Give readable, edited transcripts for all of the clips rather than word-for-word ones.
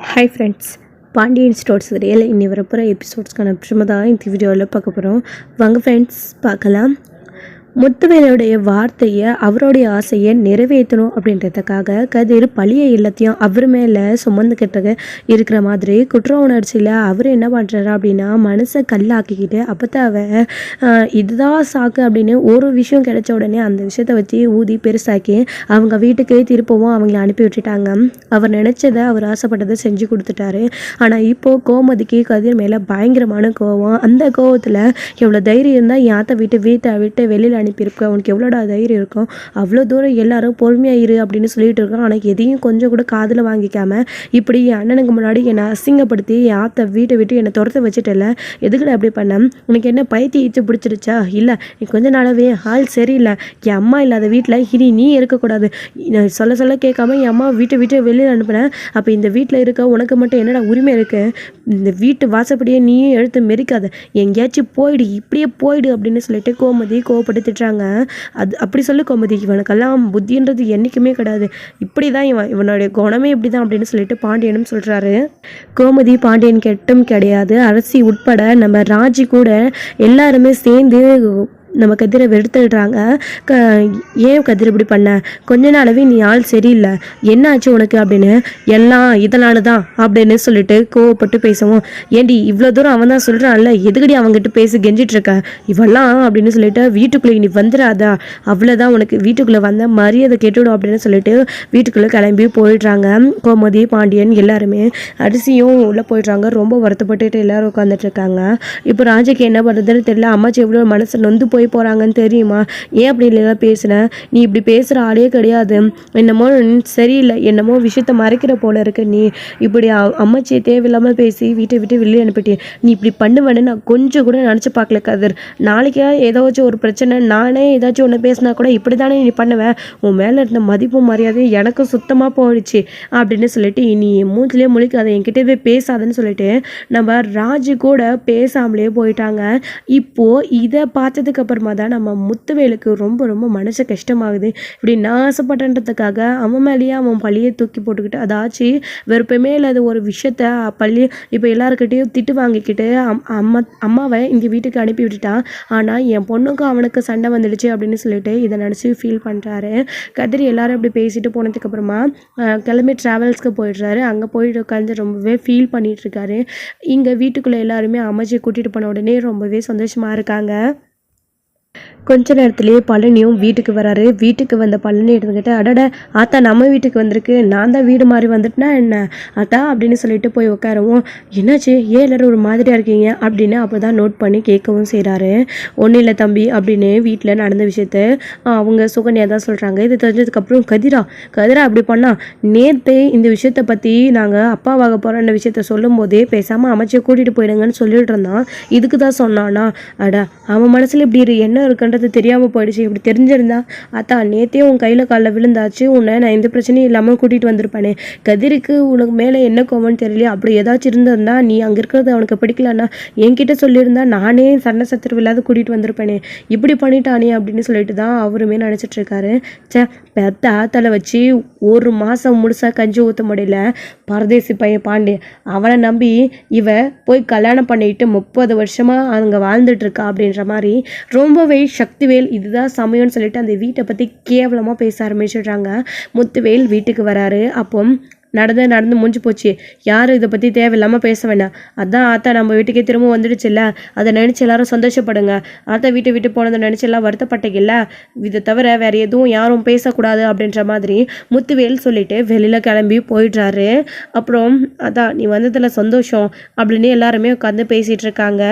Hi friends, Pandian stores serial இன்னி வரப்போகிற எபிசோட்ஸ்க்கான விஷயமாக தான் இந்த வீடியோவில் பார்க்க போகிறோம். வாங்க ஃப்ரெண்ட்ஸ் பார்க்கலாம். முத்துவேலுடைய வார்த்தையை, அவருடைய ஆசையை நிறைவேற்றணும் அப்படின்றதுக்காக கதிர் பழிய எல்லாத்தையும் அவர் மேலே சுமந்துக்கிட்டு இருக்கிற மாதிரி குற்ற உணர்ச்சியில் அவர் என்ன பண்ணுறாரு அப்படின்னா மனசை கல்லாக்கிக்கிட்டு அப்பத்தாவை இதுதான் சாக்கு அப்படின்னு ஒரு விஷயம் கிடைச்ச உடனே அந்த விஷயத்தை வச்சு ஊதி பெருசாக்கி அவங்க வீட்டுக்கு திருப்பவும் அவங்கள அனுப்பி விட்டுட்டாங்க. அவர் நினச்சதை, அவர் ஆசைப்பட்டதை செஞ்சு கொடுத்துட்டாரு. ஆனால் இப்போது கோமதிக்கு கதிர் மேலே பயங்கரமான கோவம். அந்த கோவத்தில் எவ்வளோ தைரியம் இருந்தால் என் ஆத்த வீட்டை விட்டு வெளியில் அனுப்பியிருக்க, உனக்கு எவ்வளோடா தைரியம் இருக்கும், அவ்வளோ தூரம் எல்லாரும் பொறுமையாக இரு அப்படின்னு சொல்லிட்டு இருக்கோம். ஆனால் எதையும் கொஞ்சம் கூட காதில் வாங்கிக்காம இப்படி என் அண்ணனுக்கு முன்னாடி என்னை அசிங்கப்படுத்தி என் ஆத்த வீட்டை விட்டு என்னை துரத்த வச்சுட்டல, எதுக்குள்ள அப்படி பண்ண, உனக்கு என்ன பைத்தியம் பிடிச்சிருச்சா, இல்லை நீ கொஞ்ச நாளாவே ஆள் சரியில்லை, என் அம்மா இல்லாத வீட்டில் இனி நீ இருக்கக்கூடாது, சொல்ல கேட்காம என் அம்மா வீட்டை விட்டு வெளியில் அனுப்பினேன், அப்போ இந்த வீட்டில் இருக்க உனக்கு மட்டும் என்னடா உரிமை இருக்கு, இந்த வீட்டு வாசப்படியே நீயும் எழுத்து மெரிக்காத, எங்கேயாச்சும் போயிடு, இப்படியே போயிடு அப்படின்னு சொல்லிட்டு கோமதி கோவப்பட்டு திட்டுறாங்க. அது அப்படி சொல்லு கோமதி, இவனுக்கெல்லாம் புத்தின்றது என்றைக்குமே கிடையாது, இப்படி தான் இவனுடைய குணமே இப்படி தான் அப்படின்னு சொல்லிட்டு பாண்டியனும் சொல்கிறாரு. கோமதி பாண்டியன் கெட்டும் கிடையாது, அரசி உட்பட நம்ம ராஜி கூட எல்லாருமே சேர்ந்து நம்ம கதிரை வெறுத்துடுறாங்க. ஏன் கதிர் இப்படி பண்ண, கொஞ்ச நாளாவே நீ ஆள் சரியில்லை, என்ன ஆச்சு உனக்கு அப்படின்னு, எல்லாம் இதனால தான் அப்படின்னு சொல்லிட்டு கோவப்பட்டு பேசவும், ஏண்டி இவ்வளோ தூரம் அவன் தான் சொல்கிறான்ல, எதுக்கடி அவங்ககிட்ட பேசி கெஞ்சிட்டு இருக்க இவெல்லாம் அப்படின்னு சொல்லிட்டு, வீட்டுக்குள்ளே நீ வந்துடாதா, அவ்வளோதான் உனக்கு வீட்டுக்குள்ளே வந்த மரியாதை கேட்டுடும் அப்படின்னு சொல்லிட்டு வீட்டுக்குள்ளே கிளம்பி போயிடுறாங்க. கோமதி பாண்டியன் எல்லாருமே, அரிசியும் உள்ளே போயிடுறாங்க. ரொம்ப வருத்தப்பட்டுட்டு எல்லாரும் உட்காந்துட்டு இருக்காங்க. இப்போ ராஜாக்கு என்ன பண்ணுறதுன்னு தெரியல. அம்மாச்சி எவ்வளோ மனசு நொந்து போய் போகிறாங்கன்னு தெரியுமா, ஏன் அப்படி இல்லைனா பேசுனேன், நீ இப்படி பேசுகிற ஆளே கிடையாது, என்னமோ சரியில்லை, என்னமோ விஷயத்த மறைக்கிற போல இருக்கு, நீ இப்படி அம்மாச்சியை தேவையில்லாமல் பேசி வீட்டை விட்டு வெளியே அனுப்பிட்டே, நீ இப்படி பண்ணுவேன்னு நான் கொஞ்சம் கூட நினச்சி பார்க்கல கதிர், நாளைக்கே ஏதாச்சும் ஒரு பிரச்சனை, நானே ஏதாச்சும் ஒன்று பேசினா கூட இப்படி தானே நீ பண்ணுவேன், உன் மேலே இருந்த மதிப்பும் மரியாதையும் எனக்கும் சுத்தமாக போயிடுச்சு அப்படின்னு சொல்லிட்டு, நீ மூஞ்சிலே முழிக்காத, என்கிட்ட போய் பேசாதன்னு சொல்லிட்டு நம்ம ராஜு கூட பேசாமலே போயிட்டாங்க. இப்போது இதை பார்த்ததுக்கு அப்புறமா தான் நம்ம முத்துவேலுக்கு ரொம்ப ரொம்ப மனசு கஷ்டமாகுது. இப்படி நான் ஆசைப்பட்டன்றதுக்காக அவன் மேலேயே அவன் பழியை தூக்கி போட்டுக்கிட்டு, அதாச்சும் வெறுப்பமே இல்லாத ஒரு விஷயத்த பள்ளி இப்போ எல்லாருக்கிட்டையும் திட்டு வாங்கிக்கிட்டு அம்மாவை இங்கே வீட்டுக்கு அனுப்பி விட்டுட்டான். ஆனால் என் பொண்ணுக்கும் அவனுக்கு சண்டை வந்துடுச்சு அப்படின்னு சொல்லிட்டு இதை நினச்சி ஃபீல் பண்ணுறாரு. கதிரி எல்லாரும் இப்படி பேசிட்டு போனதுக்கப்புறமா கிளம்பி ட்ராவல்ஸ்க்கு போயிடுறாரு. அங்கே போயிட்டு உட்காந்து ரொம்பவே ஃபீல் பண்ணிகிட்டு இருக்காரு. இங்கே வீட்டுக்குள்ளே எல்லாருமே அமைச்சியை கூட்டிகிட்டு போன உடனே ரொம்பவே சந்தோஷமாக இருக்காங்க. கொஞ்ச நேரத்துலேயே பழனியும் வீட்டுக்கு வராரு. வீட்டுக்கு வந்த பழனி எடுத்துக்கிட்டு, அடட ஆத்தா நம்ம வீட்டுக்கு வந்திருக்கு, நான் தான் வீடு மாறி வந்துட்டுனா என்ன ஆத்தா அப்படின்னு சொல்லிட்டு போய் உட்காரவும், என்னாச்சு ஏன் எல்லாரும் ஒரு மாதிரியாக இருக்கீங்க அப்படின்னு அப்போ தான் நோட் பண்ணி கேட்கவும் செய்கிறாரு. ஒன்றும் இல்லை தம்பி அப்படின்னு வீட்டில் நடந்த விஷயத்த அவங்க சுகன்யா தான் சொல்கிறாங்க. இது தெரிஞ்சதுக்கப்புறம் கதிரா அப்படி பண்ணா, நேற்று இந்த விஷயத்தை பற்றி நாங்கள் அப்பாவாக போகிறோன்ற விஷயத்த சொல்லும் போதே பேசாமல் அமைச்சியை கூட்டிகிட்டு போயிடுங்கன்னு சொல்லிட்டு இருந்தான், இதுக்கு தான் சொன்னானா, அட அவன் மனசில் இப்படி என்ன இருக்குன்றது தெரியாமல் போயிடுச்சு, இப்படி தெரிஞ்சிருந்தா அத்தா நேற்றே உன் கையில் காலில் விழுந்தாச்சு, உன்னை நான் எந்த பிரச்சனையும் இல்லாமல் கூட்டிகிட்டு வந்திருப்பானே, கதிருக்கு உனக்கு மேலே என்ன கோவம்னு தெரியல, அப்படி ஏதாச்சும் இருந்திருந்தா நீ அங்கே இருக்கிறது அவனுக்கு பிடிக்கலன்னா என்கிட்ட சொல்லியிருந்தா நானே சண்டை சத்திரவு இல்லாத கூட்டிகிட்டு வந்திருப்பேனே, இப்படி பண்ணிட்டானே அப்படின்னு சொல்லிட்டு தான் அவருமே நினச்சிட்டு இருக்காரு. பெத்த ஆத்தால வச்சு ஒரு மாதம் முழுசாக கஞ்சி ஊற்ற முடியல, பரதேசி பையன் பாண்டியன், அவனை நம்பி இவ போய் கல்யாணம் பண்ணிட்டு 30 வருஷமாக அங்கே வாழ்ந்துட்டு இருக்கா அப்படின்ற மாதிரி ரொம்பவே சக்திவேல் இதுதான் சமயம்னு சொல்லிட்டு அந்த வீட்டை பற்றி கேவலமாக பேச ஆரம்பிச்சிடுறாங்க. முத்துவேல் வீட்டுக்கு வராரு. அப்போ நடந்து முடிஞ்சு போச்சு, யாரும் இதை பற்றி தேவையில்லாமல் பேச வேண்டாம், அதான் ஆத்தா நம்ம வீட்டுக்கே திரும்ப வந்துடுச்சுல்ல, அதை நினச்சி எல்லாரும் சந்தோஷப்படுங்க, ஆத்தா வீட்டை விட்டு போனதை நினச்சி எல்லாம் வருத்தப்பட்டீங்கல்ல, இதை தவிர வேறு எதுவும் யாரும் பேசக்கூடாது அப்படின்ற மாதிரி முத்துவேல் சொல்லிட்டு வெளியில் கிளம்பி போயிடுறாரு. அப்புறம் அதான் நீ வந்ததில் சந்தோஷம் அப்படின்னு எல்லாருமே உட்காந்து பேசிகிட்டு இருக்காங்க.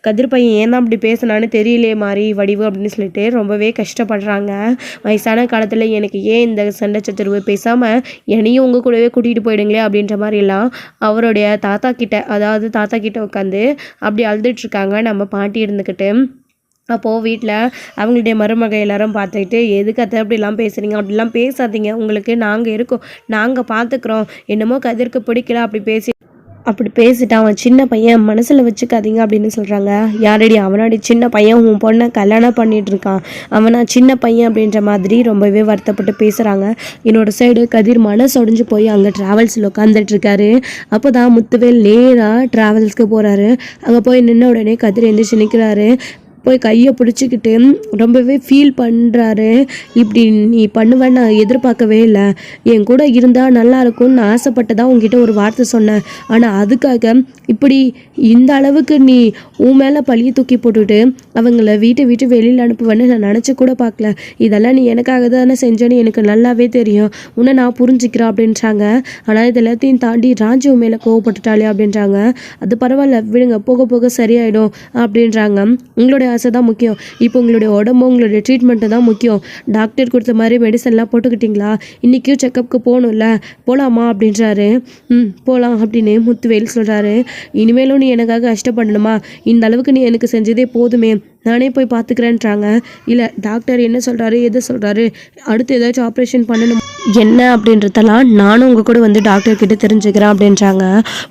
கதிர் பையன் ஏன் தான் அப்படி பேசினான்னு தெரியலையே மாதிரி வடிவு அப்படின்னு சொல்லிட்டு ரொம்பவே கஷ்டப்படுறாங்க. வயசான காலத்தில் எனக்கு ஏன் இந்த சண்டை சச்சரவு, பேசாமல் என்னையும் உங்கள் கூடவே கூட்டிகிட்டு போயிடுங்களே அப்படின்ற மாதிரி எல்லாம் அவருடைய தாத்தா கிட்ட உட்காந்து அப்படி அழுதுட்ருக்காங்க நம்ம பாட்டி இருந்துக்கிட்டு. அப்போது வீட்டில் அவங்களுடைய மருமக எல்லாரும் பார்த்துக்கிட்டு, எதுக்கு அத்தை அப்படிலாம் பேசுகிறீங்க, அப்படிலாம் பேசாதீங்க, உங்களுக்கு நாங்கள் இருக்கோம், நாங்கள் பார்த்துக்குறோம், என்னமோ கதிர்க்கு பிடிக்கல அப்படி பேசி அப்படி பேசிட்டு அவன் சின்ன பையன் மனசில் வச்சுக்காதீங்க அப்படின்னு சொல்கிறாங்க. யாரடி அவனாடி சின்ன பையன், உன் பொண்ணை கல்யாணம் பண்ணிட்டு இருக்கான், அவனா சின்ன பையன் அப்படின்ற மாதிரி ரொம்பவே வருத்தப்பட்டு பேசுகிறாங்க. என்னோட சைடு கதிர் மனசு உடைஞ்சு போய் அங்கே ட்ராவல்ஸில் உட்காந்துட்டு இருக்காரு. அப்போ தான் முத்துவேல் நேராக ட்ராவல்ஸ்க்கு போகிறாரு. அங்கே போய் நின்ன உடனே கதிர் எந்திரிச்சு நிற்கிறாரு. போய் கையை பிடிச்சிக்கிட்டு ரொம்பவே ஃபீல் பண்ணுறாரு. இப்படி நீ பண்ணுவேன்னு நான் எதிர்பார்க்கவே இல்லை, என் கூட இருந்தால் நல்லா இருக்கும்னு ஆசைப்பட்டதான் உங்ககிட்ட ஒரு வார்த்தை சொன்னேன். ஆனால் அதுக்காக இப்படி இந்த அளவுக்கு நீ உன் மேலே பழியை தூக்கி போட்டுட்டு அவங்கள வீட்டை விட்டு வெளியில் அனுப்புவேன்னு நான் நினச்சி கூட பார்க்கல. இதெல்லாம் நீ எனக்காக தானே செஞ்சேன்னு எனக்கு நல்லாவே தெரியும், உன்னை நான் புரிஞ்சுக்கிறேன் அப்படின்றாங்க. ஆனால் இது எல்லாத்தையும் தாண்டி ராஜு மேலே கோவப்பட்டுட்டாலே அப்படின்றாங்க. அது பரவாயில்ல விடுங்க, போக போக சரியாயிடும் அப்படின்றாங்க. உங்களுடைய ஆசை தான் முக்கியம், இப்போ உங்களுடைய உடம்பு உங்களுடைய ட்ரீட்மெண்ட்டு தான் முக்கியம். டாக்டர் கொடுத்த மாதிரி மெடிசன்லாம் போட்டுக்கிட்டிங்களா? இன்றைக்கும் செக்கப்புக்கு போகணும்ல, போகலாமா அப்படின்றாரு. போகலாம் அப்படின்னு முத்துவேல் சொல்கிறாரு. இனிமேலும் நீ எனக்காக கஷ்டப்படணுமா? இந்த அளவுக்கு நீ எனக்கு செஞ்சதே போதுமே, நானே போய் பார்த்துக்கிறேன்றாங்க. இல்லை டாக்டர் என்ன சொல்கிறாரு எது சொல்கிறாரு, அடுத்து ஏதாச்சும் ஆப்ரேஷன் பண்ணணும் என்ன அப்படின்றதெல்லாம் நானும் உங்கள் கூட வந்து டாக்டர்கிட்ட தெரிஞ்சுக்கிறேன் அப்படின்றாங்க.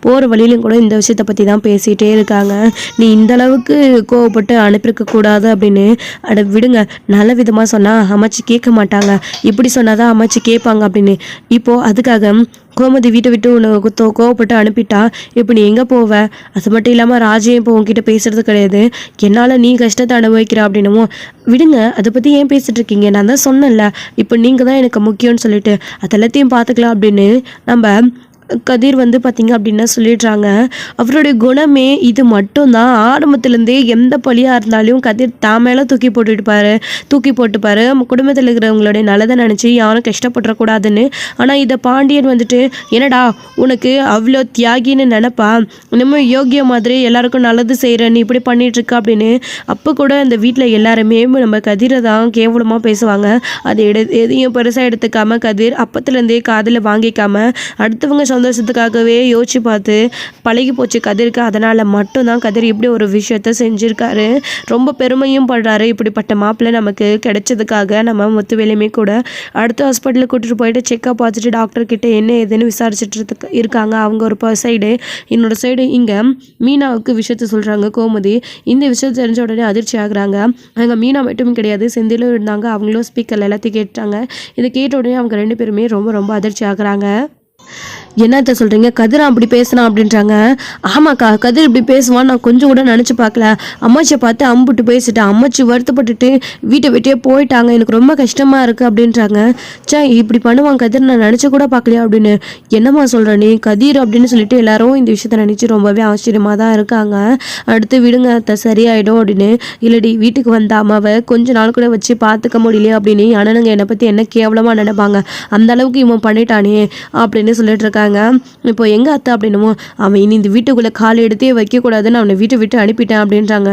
போகிற வழியிலும் கூட இந்த விஷயத்தை பற்றி தான் பேசிகிட்டே இருக்காங்க. நீ இந்த அளவுக்கு கோவப்பட்டு அனுப்பியிருக்க கூடாது அப்படின்னு. அட விடுங்க, நல்ல விதமாக சொன்னால் அமைச்சு கேட்க மாட்டாங்க, இப்படி சொன்னால் தான் அமைச்சு கேட்பாங்க அப்படின்னு. இப்போது அதுக்காக கோமதி வீட்டை விட்டு உனக்கு கோவப்பட்டு அனுப்பிட்டா இப்போ நீ எங்கே போவ? அது மட்டும் இல்லாமல் ராஜையும் இப்போ உங்ககிட்ட பேசுறது கிடையாது, என்னால் நீ கஷ்டத்தை அனுபவிக்கிற அப்படின்னுமோ. விடுங்க, அதை பற்றி ஏன் பேசிட்டு இருக்கீங்க? நான் தான் சொன்னேன்ல, இப்போ நீங்கள் தான் எனக்கு முக்கியம்னு சொல்லிட்டு அதெல்லாத்தையும் பார்த்துக்கலாம் அப்படின்னு நம்ம கதிர் வந்து பார்த்திங்க அப்படின்னா சொல்லிடுறாங்க. அவருடைய குணமே இது மட்டும்தான். ஆரம்பத்துலேருந்தே எந்த பழியாக இருந்தாலும் கதிர் தான் மேலே தூக்கி போட்டுப்பாரு குடும்பத்தில் இருக்கிறவங்களுடைய நல்லதை நினச்சி யாரும் கஷ்டப்பட்டுறக்கூடாதுன்னு. ஆனால் இதை பாண்டியன் வந்துட்டு என்னடா உனக்கு அவ்வளோ தியாகின்னு நினப்பா, இன்னமும் யோகிய மாதிரி எல்லாருக்கும் நல்லது செய்கிறேன்னு இப்படி பண்ணிகிட்ருக்கா அப்படின்னு. அப்போ கூட இந்த வீட்டில் எல்லாருமே நம்ம கதிரை தான் கேவலமாக பேசுவாங்க. அது எதையும் பெருசாக எடுத்துக்காமல் கதிர் அப்பத்துலேருந்தே காதில் வாங்கிக்காமல் அடுத்தவங்க சந்தோஷத்துக்காகவே யோசிச்சு பார்த்து பழகி போச்சு கதிருக்கு. அதனால் மட்டும்தான் கதிர் இப்படி ஒரு விஷயத்த செஞ்சுருக்காரு. ரொம்ப பெருமையும் படுறாரு. இப்படிப்பட்ட மாப்பிள்ளை நமக்கு கிடைச்சதுக்காக நம்ம முத்துவேலுமே கூட அடுத்த ஹாஸ்பிட்டலுக்கு கூட்டிகிட்டு போயிட்டு செக்கப் பார்த்துட்டு டாக்டர்கிட்ட என்ன ஏதுன்னு விசாரிச்சுட்டு இருக்காங்க. அவங்க ஒரு சைடு, என்னோட சைடு இங்கே மீனாவுக்கு விஷயத்த சொல்கிறாங்க கோமதி. இந்த விஷயத்தை தெரிஞ்ச உடனே அதிர்ச்சி ஆகுறாங்க. அங்கே மீனா மட்டும் கிடையாது, செந்திலும் இருந்தாங்க. அவங்களும் ஸ்பீக்கரில் எல்லாத்தையும் கேட்டாங்க. இதை கேட்ட உடனே அவங்க ரெண்டு பேருமே ரொம்ப ரொம்ப அதிர்ச்சி ஆகுறாங்க. என்னத்த சொல்கிறீங்க, கதிர் அப்படி பேசினான் அப்படின்றாங்க. ஆமாக்கா, கதிர் இப்படி பேசுவான் நான் கொஞ்சம் கூட நினச்சி பார்க்கல. அம்மாச்சியை பார்த்து அம்புட்டு பேசிட்டேன், அம்மாச்சி வருத்தப்பட்டுட்டு வீட்டை விட்டே போயிட்டாங்க, எனக்கு ரொம்ப கஷ்டமாக இருக்குது அப்படின்றாங்க. இப்படி பண்ணுவான் கதிர் நான் நினச்சி கூட பார்க்கலையா அப்படின்னு. என்னம்மா சொல்கிற நீ கதிர் அப்படின்னு சொல்லிட்டு எல்லாரும் இந்த விஷயத்த நினச்சி ரொம்பவே ஆச்சரியமாக தான் இருக்காங்க. அடுத்து விடுங்க அத்தை சரியாயிடும் அப்படின்னு. இல்லடி வீட்டுக்கு வந்த அம்மாவை கொஞ்ச நாள் கூட வச்சு பார்த்துக்க முடியலையே அப்படின்னு அண்ணனுங்க என்னை பற்றி என்ன கேவலமாக நினைப்பாங்க, அந்த அளவுக்கு இவன் பண்ணிட்டானே அப்படின்னு சொல்லிட்டு இருக்காங்க. இப்போ எங்க அத்தை அப்படின்னுமோ, அவன் இனி இந்த வீட்டுக்குள்ள காலை எடுத்தே வைக்கக்கூடாதுன்னு அவனை வீட்டை விட்டு அனுப்பிட்டேன் அப்படின்றாங்க.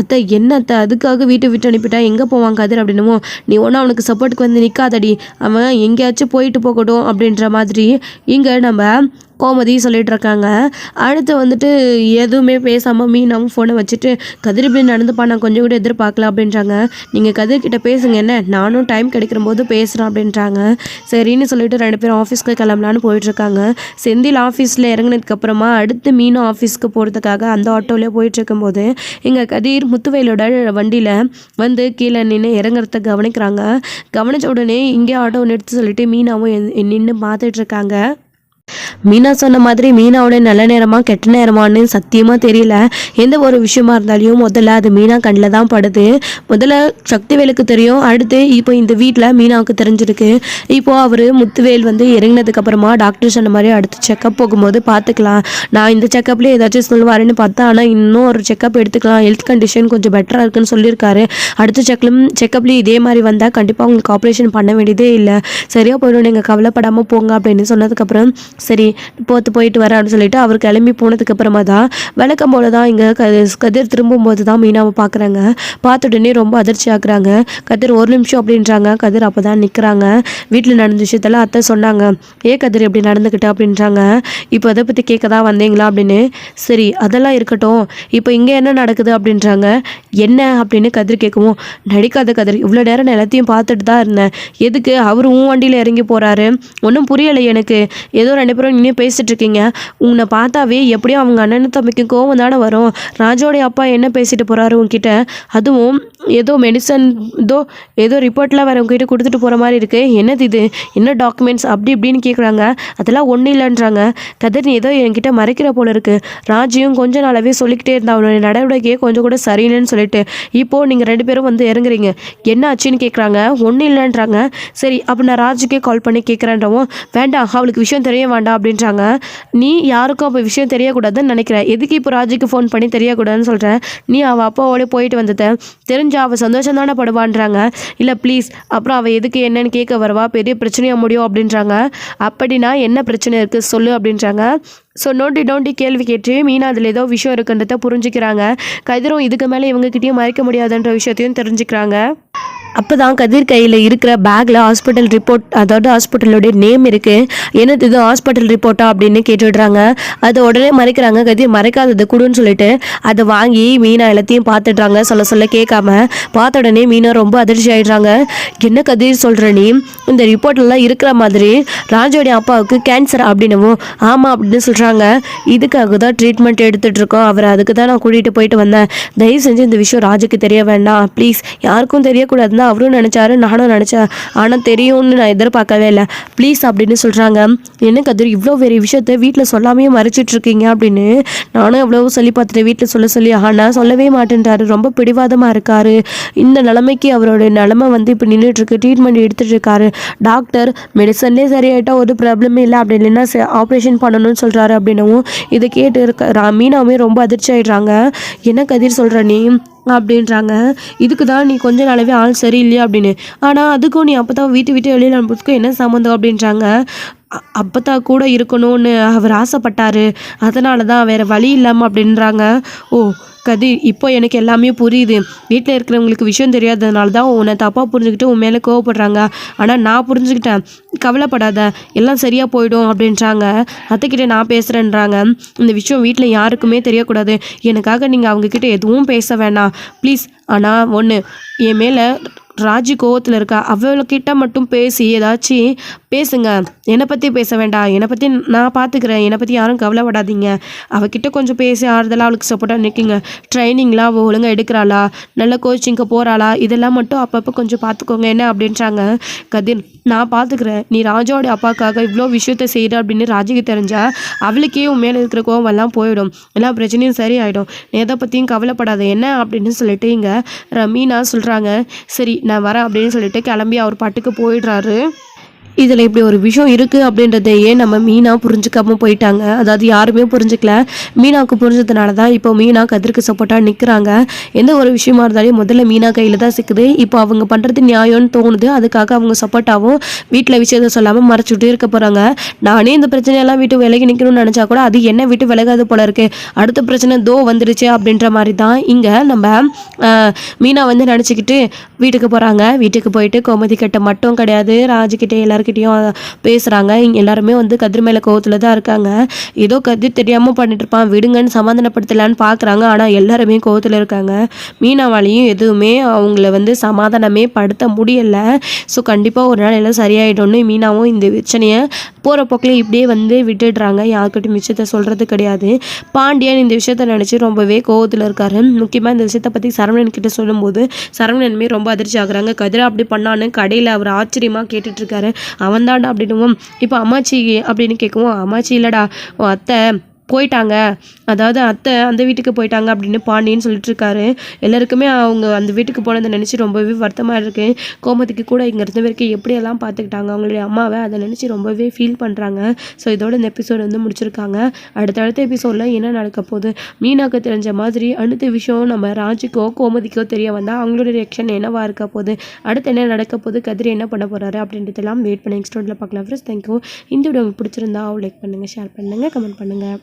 அத்தை என்ன அத்தை அதுக்காக வீட்டை விட்டு அனுப்பிட்டா எங்கே போவான் கதிர் அப்படின்னுமோ, நீ ஒன்றும் அவனுக்கு சப்போர்ட்டுக்கு வந்து நிற்காதடி, அவன் எங்கேயாச்சும் போயிட்டு போகட்டும் அப்படின்ற மாதிரி இங்கே நம்ம கோமதி சொல்லிட்டு இருக்காங்க. அடுத்து வந்துட்டு எதுவுமே பேசாமல் மீனாவும் ஃபோனை வச்சுட்டு கதிர் இப்படி நடந்துப்பா நான் கொஞ்சம் கூட எதிர்பார்க்கல அப்படின்றாங்க. நீங்கள் கதிர்கிட்ட பேசுங்க, என்ன நானும் டைம் கிடைக்கிற போது பேசுகிறேன் அப்படின்றாங்க. சரின்னு சொல்லிட்டு ரெண்டு பேரும் ஆஃபீஸ்க்கு கிளம்பலான்னு போயிட்டுருக்காங்க. செந்தில் ஆஃபீஸில் இறங்கினதுக்கப்புறமா அடுத்து மீனும் ஆஃபீஸ்க்கு போகிறதுக்காக அந்த ஆட்டோவிலே போயிட்டுருக்கும்போது இங்கே கதிர் முத்துவேலோட வண்டியில் வந்து கீழே நின்று இறங்குறத கவனிக்கிறாங்க. கவனித்த உடனே இங்கே ஆட்டோ நிறுத்தி சொல்லிட்டு மீனாவும் நின்று பார்த்துட்ருக்காங்க. மீனா சொன்ன மாதிரி மீனாவோட நல்ல நேரமா கெட்ட நேரமானு சத்தியமாக தெரியல. எந்த ஒரு விஷயமா இருந்தாலும் முதல்ல அது மீனா கண்ணில் தான் படுது. முதல்ல சக்திவேலுக்கு தெரியும், அடுத்து இப்போ இந்த வீட்டில் மீனாவுக்கு தெரிஞ்சிருக்கு. இப்போது அவர் முத்துவேல் வந்து இறங்கினதுக்கப்புறமா டாக்டர் சொன்ன மாதிரி அடுத்து செக்கப் போகும்போது பார்த்துக்கலாம், நான் இந்த செக்கப்லேயே ஏதாச்சும் சொல்லுவாருன்னு பார்த்தா, ஆனால் இன்னும் ஒரு செக்கப் எடுத்துக்கலாம், ஹெல்த் கண்டிஷன் கொஞ்சம் பெட்டராக இருக்குன்னு சொல்லியிருக்காரு. அடுத்த செக்கப்லேயும் இதே மாதிரி வந்தால் கண்டிப்பாக உங்களுக்கு ஆப்ரேஷன் பண்ண வேண்டியதே இல்லை, சரியாக போயிடும், நீங்கள் கவலைப்படாமல் போங்க அப்படின்னு சொன்னதுக்கப்புறம் சரி போயிட்டு வர அப்படின்னு சொல்லிட்டு அவர் கிளம்பி போனதுக்கு அப்புறமா தான் வழக்கம் போல தான் இங்கே கதிர் திரும்பும்போது தான் மீனாவை பார்க்குறாங்க. பார்த்துட்டுனே ரொம்ப அதிர்ச்சி ஆகுறாங்க. கதிர் ஒரு நிமிஷம் அப்படின்றாங்க. கதிர் அப்போ தான் நிற்கிறாங்க. வீட்டில் நடந்த விஷயத்தெல்லாம் அத்தை சொன்னாங்க, கதிர் எப்படி நடந்துக்கிட்ட அப்படின்றாங்க. இப்போ அதை பற்றி கேட்க தான் வந்தீங்களா அப்படின்னு. சரி அதெல்லாம் இருக்கட்டும், இப்போ இங்கே என்ன நடக்குது அப்படின்றாங்க. என்ன அப்படின்னு கதிர் கேட்கவும், நடிக்காத கதிர், இவ்வளோ நேரம் நான் எல்லாத்தையும் பார்த்துட்டு தான் இருந்தேன், எதுக்கு அவர் வண்டியில் இறங்கி போகிறாரு, ஒன்றும் புரியலை எனக்கு, ஏதோ 2 பேரும் இன்னும் பேசிகிட்டு இருக்கீங்க, உன்னை பார்த்தாவே எப்படியும் அவங்க அண்ணன் தம்பிக்கு கோவம் தானே வரும், ராஜோடைய அப்பா என்ன பேசிட்டு போகிறாரு உங்ககிட்ட, அதுவும் ஏதோ மெடிசன் ஏதோ ரிப்போர்ட்லாம் வேறு உங்ககிட்ட கொடுத்துட்டு போகிற மாதிரி இருக்குது, என்னது இது, என்ன டாக்குமெண்ட்ஸ் அப்படி இப்படின்னு கேட்குறாங்க. அதெல்லாம் ஒன்றும் இல்லைன்றாங்க. கதிர், நீ ஏதோ என்கிட்ட மறைக்கிற போல இருக்குது, ராஜியும் கொஞ்ச நாளாகவே சொல்லிக்கிட்டே இருந்தா அவனுடைய நடவடிக்கையே கொஞ்சம் கூட சரியில்லைன்னு சொல்லிட்டு, இப்போது நீங்கள் 2 பேரும் வந்து இறங்குறீங்க, என்ன ஆச்சுன்னு கேட்குறாங்க. ஒன்றும் இல்லைன்றாங்க. சரி அப்போ நான் ராஜுக்கே கால் பண்ணி கேட்குறேன்றவும், வேண்டாம் அவளுக்கு விஷயம் தெரிய வேண்டாம் அப்படின்றாங்க. நீ யாருக்கும் அப்போ விஷயம் தெரியக்கூடாதுன்னு நினைக்கிறேன், எதுக்கு இப்போ ராஜுக்கு ஃபோன் பண்ணி தெரியக்கூடாதுன்னு சொல்கிறேன், நீ அவள் அப்பாவோட போயிட்டு வந்தத தெரிஞ்சு அவள் சந்தோஷம் தானே படுவான்றாங்க. இல்லை ப்ளீஸ், அப்புறம் அவள் எதுக்கு என்னன்னு கேட்க வருவா, பெரிய பிரச்சனையாக முடியும் அப்படின்றாங்க. அப்படின்னா என்ன பிரச்சனை இருக்குது சொல்லு அப்படின்றாங்க. ஸோ நோண்டி கேள்வி கேட்டு மீனா அதில் ஏதோ விஷயம் இருக்குன்றத புரிஞ்சுக்கிறாங்க. கதிரும் இதுக்கு மேலே இவங்ககிட்டயும் மறைக்க முடியாதுன்ற விஷயத்தையும் தெரிஞ்சுக்கிறாங்க. அப்போ தான் கதிர் கையில் இருக்கிற பேக்கில் ஹாஸ்பிட்டல் ரிப்போர்ட், அதாவது ஹாஸ்பிட்டலோடைய நேம் இருக்குது, என்னது இது ஹாஸ்பிட்டல் ரிப்போர்ட்டா அப்படின்னு கேட்டுடுறாங்க. அதை உடனே மறைக்கிறாங்க. கதிர், மறைக்காதது கொடுன்னு சொல்லிட்டு அதை வாங்கி மீனா எல்லாத்தையும் பார்த்துடுறாங்க. சொல்ல கேட்காம பார்த்த உடனே மீனா ரொம்ப அதிர்ச்சி ஆகிடுறாங்க. என்ன கதிர் சொல்கிற நீ, இந்த ரிப்போர்ட்லாம் இருக்கிற மாதிரி ராஜோடைய அப்பாவுக்கு கேன்சர் அப்படின்னவும், ஆமாம் அப்படின்னு சொல்கிறாங்க. இதுக்காக தான் ட்ரீட்மெண்ட் எடுத்துகிட்ருக்கோம், அவரை அதுக்கு தான் நான் கூட்டிகிட்டு போயிட்டு வந்தேன், தயவு செஞ்சு இந்த விஷயம் ராஜுக்கு தெரிய வேண்டாம் ப்ளீஸ், யாருக்கும் தெரியக்கூடாதுன்னு அவரும் நினச்சாரு, நானும் நினச்சேன், ஆனால் தெரியும்னு நான் எதிர்பார்க்கவே இல்லை ப்ளீஸ் அப்படின்னு சொல்கிறாங்க. என்ன கதிர், இவ்வளோ பெரிய விஷயத்த வீட்டில் சொல்லாமையே மறைச்சிட்ருக்கீங்க அப்படின்னு நானும் எவ்வளோ சொல்லி பார்த்துட்டு வீட்டில் சொல்லி, ஆனால் சொல்லவே மாட்டேன்றாரு, ரொம்ப பிடிவாதமாக இருக்கார், இந்த நிலைமைக்கு அவரோட நிலைமை வந்து இப்போ நின்றுட்டுருக்கு, ட்ரீட்மெண்ட் எடுத்துகிட்டு இருக்காரு, டாக்டர் மெடிசன்லேயே சரியாயிட்டா ஒரு ப்ராப்ளமே இல்லை, அப்படி இல்லைன்னா ஆப்ரேஷன் பண்ணணும்னு சொல்கிறாரு அப்படின்னவும் இதை கேட்டு மீனாவே ரொம்ப அதிர்ச்சி ஆகிடுறாங்க. என்ன கதிர் சொல்கிற நீ அப்படின்றாங்க. இதுக்கு தான் நீ கொஞ்ச நாளாவே ஆள் சரியில்லையா அப்படின்னு, ஆனால் அதுக்கும் நீ அப்போ தான் வீட்டு வெளியில் அனுப்புறதுக்கும் என்ன சம்மந்தம் அப்படின்றாங்க. அப்பத்தா கூட இருக்கணும்னு அவர் ஆசைப்பட்டாரு, அதனால தான் வேறு வழி இல்லாமல் அப்படின்றாங்க. ஓ கதிர், இப்போ எனக்கு எல்லாமே புரியுது, வீட்டில் இருக்கிறவங்களுக்கு விஷயம் தெரியாததுனால தான் உன்னை தப்பாக புரிஞ்சுக்கிட்டு உன் மேலே கோவப்படுறாங்க, ஆனால் நான் புரிஞ்சுக்கிட்டேன், கவலைப்படாத, எல்லாம் சரியாக போயிடும் அப்படின்றாங்க. அத்தைக்கிட்ட நான் பேசுகிறேன்றாங்க. இந்த விஷயம் வீட்டில் யாருக்குமே தெரியக்கூடாது, எனக்காக நீங்கள் அவங்கக்கிட்ட எதுவும் பேச வேணாம் ப்ளீஸ், ஆனால் ஒன்று, என் மேலே ராஜி கோவத்தில் இருக்கா, அவள்கிட்ட மட்டும் பேசி ஏதாச்சும் பேசுங்க, என்னை பற்றி பேச வேண்டாம், என்னை பற்றி நான் பார்த்துக்கிறேன், என்னை பற்றி யாரும் கவலைப்படாதீங்க, அவகிட்ட கொஞ்சம் பேசி ஆறுதலாக அவளுக்கு சப்போர்ட்டாக நிற்குங்க, ட்ரைனிங்லாம் அவள் ஒழுங்காக எடுக்கிறாளா, நல்ல கோச்சிங்க்கு போகிறாளா, இதெல்லாம் மட்டும் அப்பப்போ கொஞ்சம் பார்த்துக்கோங்க என்ன அப்படின்றாங்க. கதிர், நான் பார்த்துக்கிறேன், நீ ராஜாவோட அப்பாவுக்காக இவ்வளோ விஷயத்த செய்கிற அப்படின்னு ராஜிக்கு தெரிஞ்சா அவளுக்கே உன் மேலே இருக்கிற கோவம் போயிடும், எல்லா பிரச்சனையும் சரியாயிடும், நீ எதை பற்றியும் கவலைப்படாத என்ன அப்படின்னு சொல்லிட்டு இங்கே மீனா சொல்கிறாங்க. சரி நான் வரேன் அப்படின்னு சொல்லிட்டு கிளம்பி அவர் பாட்டுக்கு போயிடுறாரு. இதில் இப்படி ஒரு விஷயம் இருக்குது அப்படின்றதையே நம்ம மீனா புரிஞ்சுக்காமல் போயிட்டாங்க, அதாவது யாருமே புரிஞ்சுக்கல, மீனாவுக்கு புரிஞ்சதுனால தான் இப்போ மீனா கதிருக்கு சப்போர்ட்டாக நிற்கிறாங்க. எந்த ஒரு விஷயமா இருந்தாலும் முதல்ல மீனா கையில் தான் சிக்குது, இப்போ அவங்க பண்ணுறது நியாயம்னு தோணுது, அதுக்காக அவங்க சப்போர்ட்டாகவும் வீட்டில் விஷயத்த சொல்லாமல் மறைச்சிக்கிட்டே இருக்க போகிறாங்க. நானே இந்த பிரச்சனையெல்லாம் விட்டு விலகி நிற்கணும்னு நினச்சா கூட அது என்ன விட்டு விலகாது போல இருக்குது, அடுத்த பிரச்சனை வந்துடுச்சு அப்படின்ற மாதிரி தான் இங்கே நம்ம மீனா வந்து நினச்சிக்கிட்டு வீட்டுக்கு போகிறாங்க. வீட்டுக்கு போயிட்டு கோமதி கிட்ட மட்டும் கிடையாது, ராஜுக்கிட்டே எல்லாருக்கிட்டையும் பேசுகிறாங்க. எல்லாருமே வந்து கதிர் மேலே கோவத்தில் தான் இருக்காங்க. ஏதோ கதிர் தெரியாமல் பண்ணிட்டு இருப்பான், விடுங்கன்னு சமாதானப்படுத்தலான்னு பார்க்குறாங்க, ஆனால் எல்லாருமே கோவத்தில் இருக்காங்க. மீனாவாலையும் எதுவுமே அவங்கள வந்து சமாதானமே படுத்த முடியலை. ஸோ கண்டிப்பாக ஒரு நாள் எல்லாம் சரியாயிடும்னு மீனாவும் இந்த பிரச்சனையை போகிற போக்கில் இப்படியே வந்து விட்டுடுறாங்க, யாருக்கிட்டையும் விஷயத்த சொல்கிறது கிடையாது. பாண்டியன் இந்த விஷயத்த நினச்சி ரொம்பவே கோவத்தில் இருக்காரு. முக்கியமாக இந்த விஷயத்தை பற்றி சரவணன் கிட்ட சொல்லும்போது சரவணனுமே ரொம்ப அதிர்ச்சி ஆகுறாங்க. கதிரா அப்படி பண்ணான்னு கடையில் அவர் ஆச்சரியமாக கேட்டுட்ருக்காரு. அவன் தான்டா அப்படின்னும், இப்போ அம்மாச்சி அப்படின்னு கேட்கவும், அம்மாச்சி இல்லைடா அத்தை போயிட்டாங்க, அதாவது அத்தை அந்த வீட்டுக்கு போயிட்டாங்க அப்படின்னு பாண்டின்னு சொல்லிட்டு இருக்காரு. எல்லாருக்குமே அவங்க அந்த வீட்டுக்கு போனதை நினச்சி ரொம்பவே வருத்தமாக இருக்குது. கோமதிக்கு கூட இங்கே இருந்த வரைக்கும் எப்படியெல்லாம் பார்த்துக்கிட்டாங்க அவங்களுடைய அம்மாவை, அதை நினச்சி ரொம்பவே ஃபீல் பண்ணுறாங்க. ஸோ இதோட இந்த எபிசோடு வந்து முடிச்சிருக்காங்க. அடுத்த எபிசோடில் என்ன நடக்க போகுது, மீனாக்கு தெரிஞ்ச மாதிரி அடுத்த விஷயம் நம்ம ராஜுக்கோ கோமதிக்கோ தெரிய வந்தால் அவங்களோட ரியாக்ஷன் என்னவாக இருக்க போகுது, அடுத்து என்ன நடக்க போகுது, கதிர் என்ன பண்ண போகிறாரு அப்படின்றதெல்லாம் வெயிட் பண்ணி நெக்ஸ்ட் வீடியோவில் பார்க்கலாம். Friends, thank you. இந்த வீடியோ உங்களுக்கு பிடிச்சிருந்தா லைக் பண்ணுங்கள், ஷேர் பண்ணுங்கள், கமெண்ட் பண்ணுங்கள்.